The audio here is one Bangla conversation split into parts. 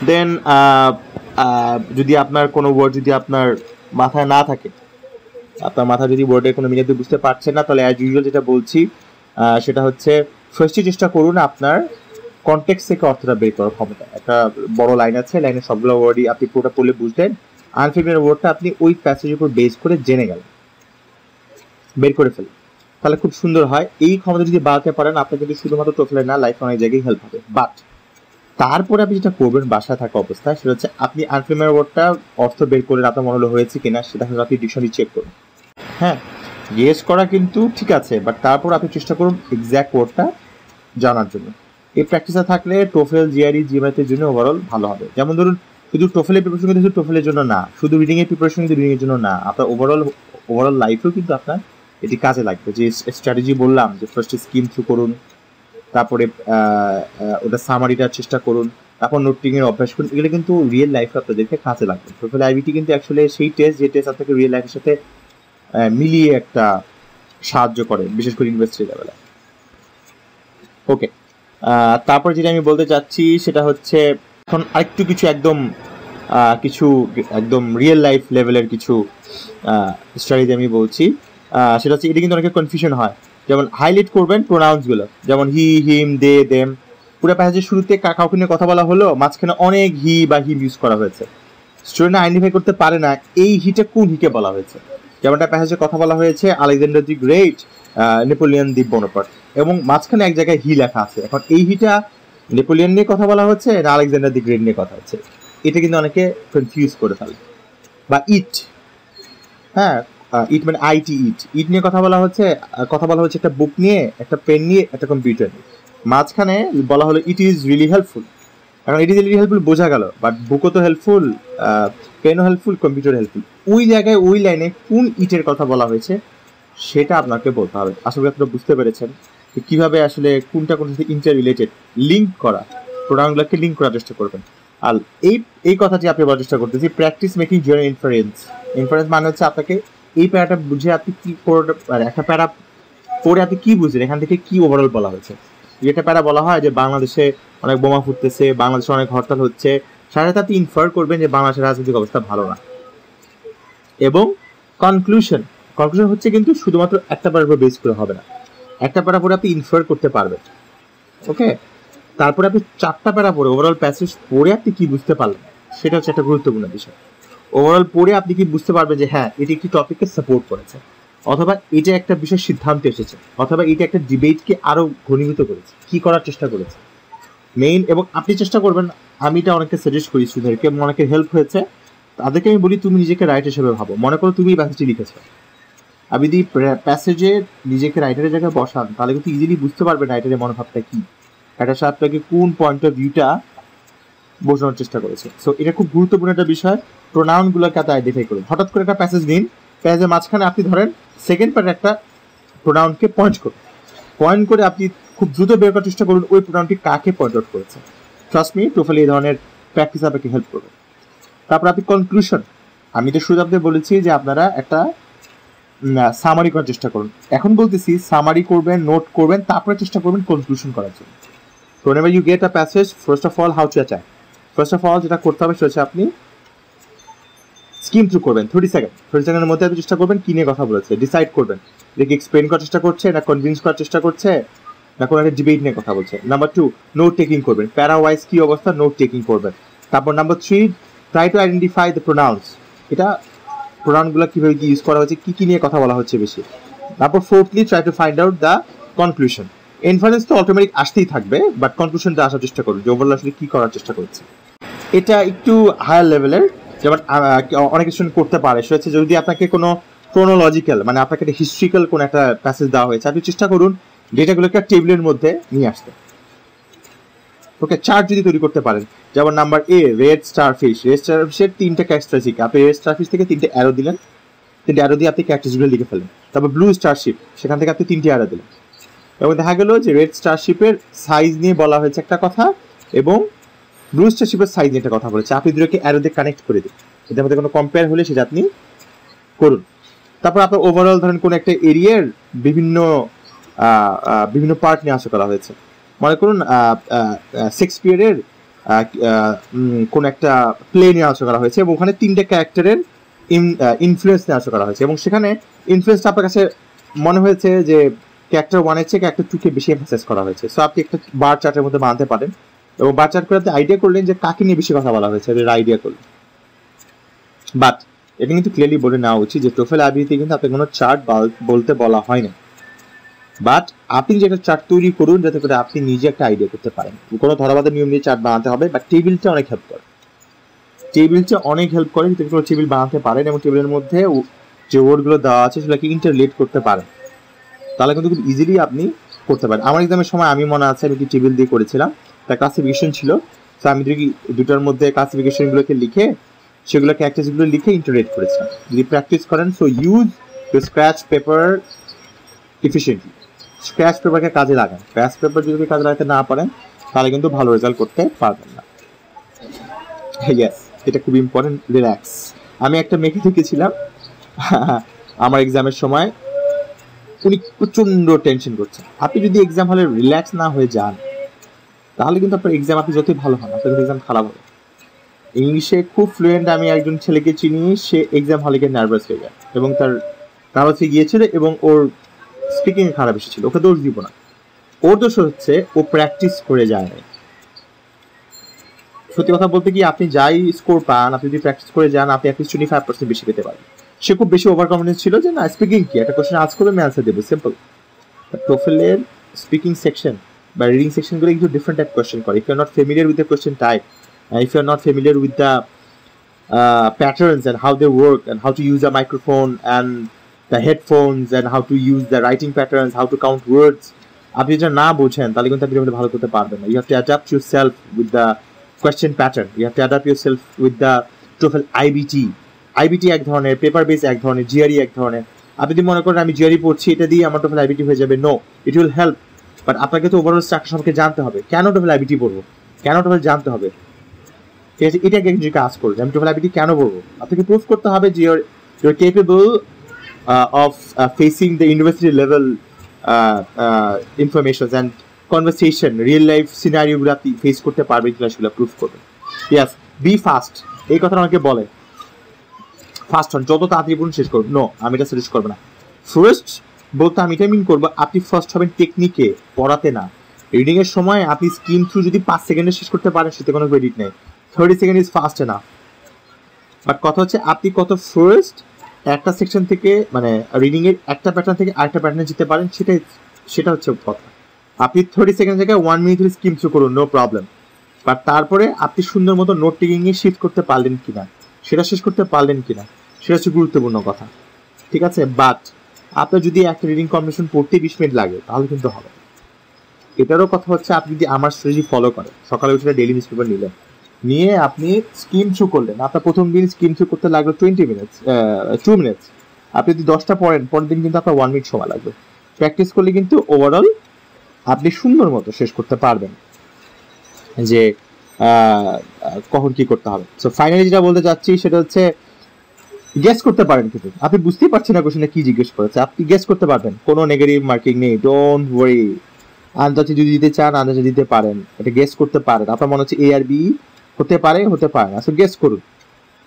দেন যদি আপনার কোনো ওয়ার্ড যদি আপনার মাথায় না থাকে, আপনার মাথায় যদি ওয়ার্ডের কোনো মিনিং বুঝতে পারছেন না, তাহলে অ্যাজ ইউজুয়াল যেটা বলছি সেটা হচ্ছে ফার্স্টে চেষ্টা করুন আপনার কনটেক্সট থেকে অর্থটা বের করার ক্ষমতা। একটা বড় লাইন আছে, লাইনের সবগুলো ওয়ার্ডই আপনি পুরোটা পড়লে বুঝলেন, আনফেমিলিয়ার ওয়ার্ডটা আপনি ওই প্যাসেজের উপর বেস করে জেনে গেলেন, বের করে ফেলেন, তাহলে খুব সুন্দর হয়। এই ক্ষমতা যদি বাড়াতে পারেন আপনার কিন্তু শুধুমাত্র টোফেলে না, লাইফে অনেক জায়গায় হেল্প হবে। বাট তারপরে আপনি যেটা করবেন বাসায় থাকা অবস্থায়, সেটা হচ্ছে আপনি আনফেমিলিয়ার ওয়ার্ডটা অর্থ বের করে আপনার মনে হলো হয়েছে কিনা সেটা হচ্ছে আপনি ডিকশনারি চেক করুন। হ্যাঁ, গেস করা কিন্তু ঠিক আছে, বাট তারপর আপনি চেষ্টা করুন এক্স্যাক্ট ওয়ার্ডটা জানার জন্য। এই প্র্যাকটিসে থাকলে টোফেল, জিআরই, জিএমএতের জন্য ওভারঅল ভালো হবে। যেমন ধরুন শুধু টোফেলের প্রিপারেশন কিন্তু শুধু টোফেলের জন্য না, শুধু রিডিং এর প্রিপারেশন কিন্তু রিডিং এর জন্য না, আপনার ওভারঅল লাইফেও কিন্তু আপনার এটি কাজে লাগবে। যে স্ট্র্যাটেজি বললাম যে ফার্স্টে স্কিম থ্রু করুন, তারপরে ওটা সামারিটার চেষ্টা করুন, তারপর নোটিং এর অভ্যাস করুন, এগুলো কিন্তু রিয়েল লাইফে আপনাদেরকে কাজে লাগবে। টোফেল আইবিটি কিন্তু অ্যাকচুয়ালি সেই টেস্ট যে টেস্ট আপনাকে রিয়েল লাইফের সাথে মিলিয়ে একটা সাহায্য করে, বিশেষ করে ইউনিভার্সিটি লেভেলে। ওকে, তারপর যেটা আমি বলতে চাচ্ছি সেটা হচ্ছে এখন আরেকটু কিছু একদম রিয়েল লাইফ লেভেলের কিছু স্ট্র্যাটেজি আমি বলছি। সেটা হচ্ছে এটা কিন্তু অনেকের কনফিউশন হয়। যেমন হাইলাইট করবেন প্রোনাউন্সগুলো, যেমন হি, হিম, দে, দেম। পুরো প্যাসেজের শুরুতে কাউকে নিয়ে কথা বলা হলো, মাঝখানে অনেক হি বা হিম ইউজ করা হয়েছে, স্টুডেন্ট আইডেন্টিফাই করতে পারে না এই হিটা কোন হিকে বলা হয়েছে। যেমনটা প্যাসেজে কথা বলা হয়েছে Alexander the great, Napoleon the Bonaparte, এবং মাঝখানে এক জায়গায় হি লেখা আছে। এখন এই হিটা নেপোলিয়ন নিয়ে কথা বলা হচ্ছে না আলেকজান্ডার দি গ্রেট নিয়ে কথা হচ্ছে, এটা কিন্তু অনেকে কনফিউজ করে ফেলে। বা ইট, হ্যাঁ, ইট মানে আইটি, ইট নিয়ে কথা বলা হচ্ছে একটা বুক নিয়ে, একটা পেন নিয়ে, একটা কম্পিউটার নিয়ে, মাঝখানে বলা হলো ইট ইজ রিয়েলি হেল্পফুল। এখন ইট ইজ রিয়েলি হেল্পফুল বোঝা গেল, বাট বুকও তো হেল্পফুল, পেনও হেল্পফুল, কম্পিউটার হেল্পফুল। ওই জায়গায় ওই লাইনে কোন ইটের কথা বলা হয়েছে সেটা আপনাকে বলতে হবে। আশা করি আপনারা বুঝতে পেরেছেন কিভাবে আসলে কোনটা কোন সাথে ইন্টার রিলেটেড লিঙ্ক করা, প্রোগ্রামগুলোকে লিঙ্ক করার চেষ্টা করবেন। আর এই কথাটি আপনি বলার চেষ্টা করতেছি, practice making join inference. Inference মানে হচ্ছে আপনাকে এই প্যারাটা বুঝে আপনি কি করে, একটা প্যারা পড়ে আপনি কি বুঝলেন, এখান থেকে কি ওভারঅল বলা হয়েছে। যেটা প্যারা বলা হয় যে বাংলাদেশে অনেক বোমা ফুটতেছে, বাংলাদেশে অনেক হরতাল হচ্ছে, সাথে আপনি ইনফার করবেন যে বাংলাদেশের রাজনৈতিক অবস্থা ভালো না। এবং কনক্লুশন হচ্ছে কিন্তু শুধুমাত্র একটা প্যারার উপর বেস করে হবে না, একটা প্যারা পরে আপনি ইনফার করতে পারবেন। ওকে, তারপরে আপনি 4টা প্যারা পড়ে ওভারঅল প্যাসেজ পড়ে আপনি কি বুঝতে পারলেন সেটা হচ্ছে একটা গুরুত্বপূর্ণ বিষয়। ওভারঅল পড়ে আপনি কি বুঝতে পারবেন যে হ্যাঁ এটি একটি টপিককে সাপোর্ট করেছে, অথবা এটা একটা বিশেষ সিদ্ধান্ত এসেছে, অথবা এটা একটা ডিবেটকে আরো ঘনীভূত করেছে, কি করার চেষ্টা করেছে মেইন। এবং আপনি চেষ্টা করবেন, আমি এটা অনেককে সাজেস্ট করি স্টুডেন্টদেরকে, অনেকের হেল্প হয়েছে, তাদেরকে আমি বলি তুমি নিজেকে রাইট হিসেবে ভাবো। মনে করো তুমি এই প্যাসেজটি লিখেছো, আপনি যদি প্যাসেজে নিজেকে রাইটারের জায়গায় বসান তাহলে কিন্তু ইজিলি বুঝতে পারবেন রাইটারের মনোভাবটা কি, একটা সাথে আপনাকে কোন পয়েন্ট অফ ভিউটা বোঝানোর চেষ্টা করেছে। সো এটা খুব গুরুত্বপূর্ণ একটা বিষয়। প্রোনাউনগুলোকে আপনি আইডেন্টিফাই করুন। হঠাৎ করে একটা প্যাসেজ নিন, প্যাসেজের মাঝখানে আপনি ধরেন সেকেন্ড পার্টে একটা প্রোনাউনকে পয়েন্ট করে আপনি খুব দ্রুত বের করার চেষ্টা করুন ওই প্রোনাউনটি কাকে পয়েন্ট আউট করেছে। ট্রাস্ট মি, টোফেল এই ধরনের প্র্যাকটিস আপনাকে হেল্প করবে। তারপর আপনি কনক্লুশন, আমি তো শুরুতে আপনাদের বলেছি যে আপনারা একটা সামারি করার চেষ্টা করুন। এখন বলতেছি সামারি করবেন, নোট করবেন, তারপরে চেষ্টা করবেন কনক্লুশন করার জন্য। So whenever you get a passage, first of all, how to attack? First of all, যেটা করতে হবে সেটা হচ্ছে আপনি স্কিম থ্রু করবেন 30 সেকেন্ডের মধ্যে আপনি চেষ্টা করবেন কি নিয়ে কথা বলেছে, ডিসাইড করবেন এটা কি এক্সপ্লেন করার চেষ্টা করছে, না কনভিন্স করার চেষ্টা করছে, না কোনো একটা ডিবেট নিয়ে কথা বলছে। নাম্বার 2, নোট টেকিং করবেন, প্যারা ওয়াইজ কি অবস্থা নোট টেকিং করবেন। তারপর number 3, try to identify the pronounce, এটা প্রোনাউনগুলো কীভাবে কি ইউজ করা হচ্ছে, কী নিয়ে কথা বলা হচ্ছে বেশি। তারপর 4thly, try to find out the conclusion. Inference তো অটোমেটিক আসতেই থাকবে, বাট কনক্লুশনটা আসার চেষ্টা করুন যে ওভারঅল আসলে কী করার চেষ্টা করছে। এটা একটু হায়ার লেভেলের, যেমন অনেক কিছু করতে পারে সেটা হচ্ছে যদি আপনাকে কোনো ক্রোনোলজিক্যাল মানে আপনাকে একটা হিস্ট্রিক্যাল কোনো একটা প্যাসেজ দেওয়া হয়েছে, আপনি চেষ্টা করুন ডেটাগুলোকে টেবিলের মধ্যে নিয়ে আসতে। ওকে, চার্ট যদি তৈরি করতে পারেন, যেমন number A red starfish, red স্টারফিশের 3টে ক্যারেক্টারিস্টিক, আপনি রেড স্টারফিশ থেকে 3টে অ্যারো দিলেন, 3টে অ্যারো দিয়ে আপনি ক্যারেক্টারিস্টিকগুলো লিখে ফেলেন। তারপর ব্লু স্টারশিপ, সেখান থেকে আপনি 3টে অ্যারো দিলেন, এবং দেখা গেল যে রেড স্টারশিপের সাইজ নিয়ে বলা হয়েছে একটা কথা, এবং ব্লু স্টারশিপের সাইজ নিয়ে একটা কথা বলেছে। আপনি দুটোকে অ্যারো দিয়ে কানেক্ট করে দিন, এদের মধ্যে কোনো কম্পেয়ার হলে সেটা আপনি করুন। তারপর আপনার ওভারঅল ধরেন কোনো একটা এরিয়ার বিভিন্ন পার্ট নিয়ে আশা করা হয়েছে। মনে করুন শেক্সপিয়ারের কোন একটা প্লে নিয়ে আলোচনা করা হয়েছে এবং ওখানে 3টে ক্যারেক্টারের ইনফ্লুয়েন্স নিয়ে আলোচনা করা হয়েছে এবং সেখানে ইনফ্লুয়েন্সটা আপনার কাছে মনে হয়েছে যে ক্যারেক্টার 1 এর চেয়ে ক্যারেক্টার 2 কে বেশি এমফাসাইজ করা হয়েছে। সো আপনি একটা বার চার্টের মধ্যে বানাতে পারেন এবং বার চার্ট করে আপনি আইডিয়া করলেন যে কাকে নিয়ে বেশি কথা বলা হয়েছে, এটা আইডিয়া করলেন। বাট এটা কিন্তু ক্লিয়ারলি বলে নেওয়া উচিত যে টোফেল আইবিতে কিন্তু আপনাকে কোনো চার্ট বলতে বলা হয় না, বাট আপনি যে একটা চার্ট তৈরি করুন যাতে করে আপনি নিজে একটা আইডিয়া করতে পারেন। কোনো ধরাবাধা নিয়ম দিয়ে চার্ট বানাতে হবে, বাট টেবিলটা অনেক হেল্প করে, যাতে করে টেবিল বানাতে পারেন এবং টেবিলের মধ্যে যে ওয়ার্ডগুলো দেওয়া আছে সেগুলোকে ইন্টারলেট করতে পারেন, তাহলে কিন্তু খুব ইজিলি আপনি করতে পারেন। আমার এক্সামের সময় আমি মনে আছে আমি কি টেবিল দিয়ে করেছিলাম, তার ক্লাসিফিকেশন ছিল, তো আমি দুটার মধ্যে ক্লাসিফিকেশনগুলোকে লিখে সেগুলো ক্যারেক্টারগুলো লিখে ইন্টারলেট করেছিলাম। যদি প্র্যাকটিস করেন, so use your scratch paper efficiently, scratch পেপারকে কাজে লাগান। স্ক্র্যাচ পেপার যদি কাজে লাগাতে না পারেন তাহলে কিন্তু ভালো রেজাল্ট করতে পারবেন না। ইয়েস, এটা খুব ইম্পর্টেন্ট। রিল্যাক্স। আমি একটা মেয়েকে দেখেছিলাম আমার এক্সামের সময়, উনি প্রচন্ড টেনশন করছেন। আপনি যদি এক্সাম হলে রিল্যাক্স না হয়ে যান তাহলে কিন্তু আপনার এক্সাম, আপনি যতই ভালো হন আপনার কিন্তু এক্সাম খারাপ হবে। ইংলিশে খুব ফ্লুয়েন্ট আমি একজন ছেলেকে চিনি, সে এক্সাম হলে গিয়ে নার্ভাস হয়ে যায় এবং তার নার্ভাস হয়ে গিয়েছিল এবং ওর স্পিকিং খারাপ এসেছিল। ওকে দোষ দিব না, ওর দোষ হচ্ছে ও প্র্যাকটিস করে যায় না। সত্যি কথা বলতে কি, আপনি যাই স্কোর পান, আপনি যদি প্র্যাকটিস করে যান আপনি অ্যাটলিস্ট 25% বেশি পেতে পারেন। সে খুব বেশি ওভার কনফিডেন্স ছিল যে না, স্পিকিং কি, একটা কোশ্চেন আজ করবে আমি অ্যান্সার দেবো, সিম্পল। টোফেলের স্পিকিং সেকশন বা রিডিং সেকশনগুলো একটু ডিফারেন্ট টাইপ কোশ্চেন করে। If you are not familiar with the question type, if you are not familiar with the patterns and how they work and how to use a microphone and the headphones and how to use the writing patterns, how to count words, আপনি যেটা না বোঝেন তাহলে কিন্তু আপনি ভালো করতে পারবেন না। You have to adapt yourself with the question pattern, you have to adapt yourself with the TOEFL IBT এক ধরনের, পেপার বেস এক ধরনের, GRE এক ধরনের। আপনি যদি মনে করেন আমি GRE পড়ছি, এটা দিয়ে আমার TOEFL IBT হয়ে যাবে, no, it will help, but আপনাকে তো ওভারঅল স্ট্রাকচার সম্পর্কে জানতে হবে। কেন TOEFL IBT পড়বো, কেন TOEFL জানতে হবে, ঠিক আছে? এটাকে একজন কাজ করবে, আমি TOEFL IBT কেন পড়বো? আপনাকে প্রুভ করতে হবে যে your capable of facing the university level informations and conversation, real life সিনারিওগুলো আপনি ফেস করতে পারবেন কিনা সেগুলো প্রুভ করবেন। ইয়াস, বি ফাস্ট, এই কথাটা আমাকে বলে ফাস্ট হন, যত তাড়াতাড়ি পড়ুন শেষ করুন। নো, আমি এটা সাজেস্ট করবো না। ফার্স্ট বলতে আমি এটা মিন করবো, আপনি ফার্স্ট হবেন টেকনিকে, পড়াতে না। রিডিং এর সময় আপনি স্কিম থ্রু যদি 5 সেকেন্ডে শেষ করতে পারেন সেটা কোনো ক্রেডিট নেই, 30 second is fast enough. But কথা হচ্ছে আপনি কত ফার্স্ট একটা সেকশন থেকে, মানে রিডিং এর একটা প্যাটার্ন থেকে আরেকটা প্যাটার্নে যেতে পারেন, সেটা হচ্ছে কথা। আপনি 30 সেকেন্ড জায়গায় 1 মিনিট ধরে স্কিম থ্রু করুন, নো প্রবলেম। বাট তারপরে আপনি সুন্দর মতো নোট টেকিং এ শিফট করতে পারলেন কিনা, সেটা শেষ করতে পারলেন কিনা, সেটা হচ্ছে গুরুত্বপূর্ণ কথা, ঠিক আছে? বাট আপনার যদি একটা রিডিং কম্বিনেশন পড়তে 20 মিনিট লাগে তাহলে কিন্তু হবে। এটারও কথা হচ্ছে আপনি যদি আমার স্ট্র্যাটেজি ফলো করেন, সকালে উঠে ডেইলি নিউজ পেপার নিলেন, নিয়ে আপনি স্কিম থ্রু করলেন, আপনার প্রথম দিন স্কিম থ্রু করতে লাগলো 2 মিনিটস, আপনি যদি 10টা পড়েন, পরের দিন কিন্তু আপনার 1 মিনিট সময় লাগবে। প্র্যাকটিস করলে কিন্তু ওভারঅল আপনি সুন্দর মতো শেষ করতে পারবেন যে কখন কি করতে হবে। সো ফাইনালি যেটা বলতে চাচ্ছি সেটা হচ্ছে গেস করতে পারেন, কিন্তু আপনি বুঝতেই পারছেন না কোশ্চেনে কি জিজ্ঞেস করেছে, আপনি গেস করতে পারবেন, কোনো নেগেটিভ মার্কিং নেই, ডোন্ট ওয়ারি। আন্দাজে যদি দিতে চান আন্দাজে দিতে পারেন, এটা গেস করতে পারেন। আপনার মনে হচ্ছে এ আর বি হতে পারে না, সো গেস করুন,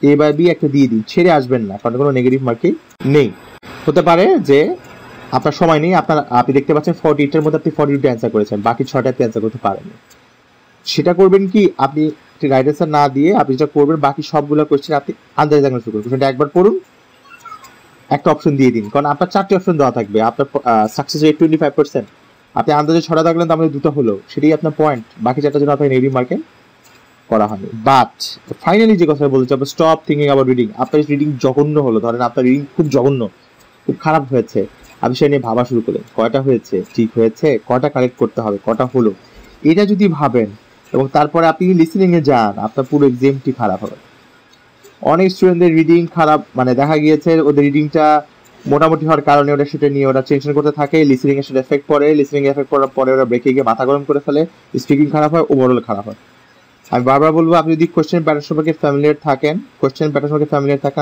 এ বা বি একটা দিয়ে দিন, ছেড়ে আসবেন না, কারণ কোনো নেগেটিভ মার্কিং নেই। হতে পারে যে আপনার সময় নেই, আপনি দেখতে পাচ্ছেন 48-এর মধ্যে আপনি 42 অ্যান্সার করেছেন, বাকি 6টা আপনি অ্যান্সার করতে পারেননি। সেটা করবেন কি, আপনি গাইডেন্স না দিয়ে আপনি যেটা করবেন, বাকি সবগুলো কোশ্চেন আপনি আন্দাজে দেখতে শুরু করুন। কোশ্চেনটা একবার পড়ুন, একটা অপশন দিয়ে দিন, কারণ আপনার 4টি অপশন দেওয়া থাকবে, আপনার সাকসেস রেট 25%। আপনি আন্দাজে 6টা থাকলেন, তো আমাদের 2টা হলো, সেটাই আপনার পয়েন্ট, বাকি 4টার জন্য আপনার নেগেটিভ মার্কিং করা হয়নি। বাট ফাইনালি যে কথা বলতে চাই, স্টপ থিঙ্কিং অ্যাবাউট রিডিং। আপনার রিডিং জঘন্য হলো, ধরেন আপনার রিডিং খুব জঘন্য, খুব খারাপ হয়েছে, আপনি সেটা নিয়ে ভাবা শুরু করলেন, কয়টা হয়েছে, ঠিক হয়েছে, কয়টা কারেক্ট করতে হবে, কটা হলো, এটা যদি ভাবেন এবং তারপরে আপনি লিসেনিং এ যান, আপনার পুরো এক্সামটি খারাপ হবে। অনেক স্টুডেন্টদের রিডিং খারাপ, মানে দেখা গিয়েছে ওদের রিডিংটা মোটামুটি হওয়ার কারণে ওরা সেটা নিয়ে ওরা টেনশন করতে থাকে, লিসেনিং এর সাথে এফেক্ট পড়ে, লিসেনিং এফেক্ট করার পরে ওরা ব্রেকে গিয়ে মাথা গরম করে ফেলে, স্পিকিং খারাপ হয়, ওভারঅল খারাপ হয়। আমি বারবার বলবো, আপনি যদি কোশ্চেন প্যাটার্ন সম্পর্কে ফ্যামিলিয়ার থাকেন,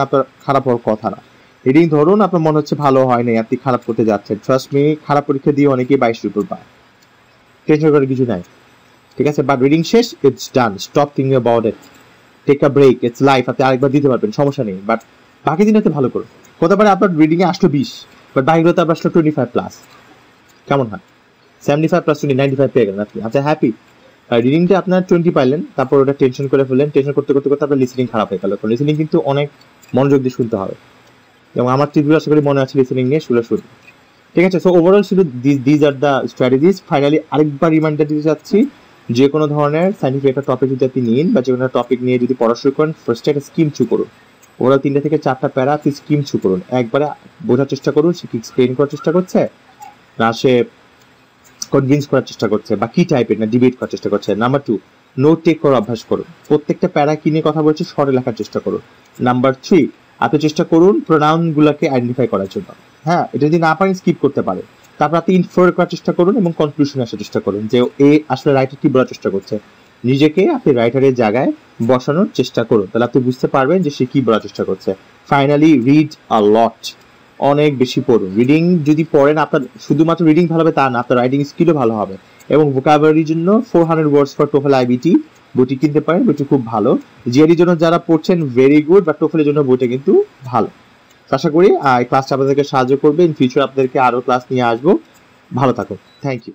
আপনার খারাপ হওয়ার কথা না। রিডিং ধরুন আপনার মনে হচ্ছে ভালো হয় নাই, আপনি খারাপ করতে যাচ্ছেন, ট্রাস্ট মি, খারাপ পরীক্ষা দিয়ে অনেকেই 22 উপর পায়, টেনশন করার কিছু নাই, ঠিক আছে, বাট রিডিং শেষ, it's done, stop thinking about it, take a break, it's life, আপনি আরেকবার দিতে পারবেন, সমস্যা নেই, বাট বাকি দিনটাতে ভালো করুন। হতে পারে আপনার রিডিংয়ে আসলো 20, বাট বাকিগুলোতে আপনার আসলো 25+, কেমন হয়? 75+20 95 পেয়ে গেলেন আপনি, আচ্ছা হ্যাপি। রিডিংটা আপনার 20 পাইলেন, তারপর ওটা টেনশন করে ফেললেন, টেনশন করতে করতে করতে আপনার লিসেনিং খারাপ হয়ে গেল। কারণ লিসেনিং কিন্তু অনেক মনোযোগ দিয়ে শুনতে হবে, এবং আমার টিপগুলো আশা করি মনে আছে লিসেনিং নিয়ে শুনবেন, ঠিক আছে। সো ওভারঅল শুধু these are the strategies. Finally আরেকবার রিমাইন্ডার দিতে চাচ্ছি, যে কোনো ধরনের সাইন্টিফিক একটা টপিক যদি আপনি নিন বা যে কোনো টপিক নিয়ে যদি পড়া শুরু করেন, ফার্স্টে একটা স্কিম থ্রু করুন। ওভারঅল 3 থেকে 4টা প্যারা আপনি স্কিম থ্রু করুন, একবারে বোঝার চেষ্টা করুন সে কি এক্সপ্লেন করার চেষ্টা করছে না সে কনভিন্স করার চেষ্টা করছে বা কি টাইপের না ডিবেট করার চেষ্টা করছে। নাম্বার 2, নোট টেক করার অভ্যাস করুন, প্রত্যেকটা প্যারা কি নিয়ে কথা বলছে শর্টে লেখার চেষ্টা করুন। নাম্বার 3, আপনি চেষ্টা করুন প্রোনাউনগুলোকে আইডেন্টিফাই করার জন্য, হ্যাঁ এটা যদি না পারেন স্কিপ করতে পারে। তারপর আপনি ইনফার করার চেষ্টা করুন এবং কনক্লুশনে আসার চেষ্টা করুন যে এ আসলে রাইটার কি বলার চেষ্টা করছে। নিজেকে আপনি রাইটারের জায়গায় বসানোর চেষ্টা করুন, তাহলে আপনি বুঝতে পারবেন যে সে কি বলার চেষ্টা করছে। ফাইনালি রিড আ লট, অনেক বেশি পড়ুন। রিডিং যদি পড়েন আপনার শুধুমাত্র রিডিং ভালো হবে তা না, আপনার রাইটিং স্কিলও ভালো হবে। এবং ভোকাবুলারির জন্য 400 ওয়ার্ডস ফর টোফেল আইবিটি বইটি কিনতে পারেন, বইটি খুব ভালো। জিআরইর জন্য যারা পড়ছেন ভেরি গুড, বা টোফেলের জন্য বইটা কিন্তু ভালো। আশা করি এই ক্লাসটা আপনাদেরকে সাহায্য করবে। ইন ফিউচার আপনাদেরকে আরও ক্লাস নিয়ে আসবো। ভালো থাকুন, থ্যাংক ইউ।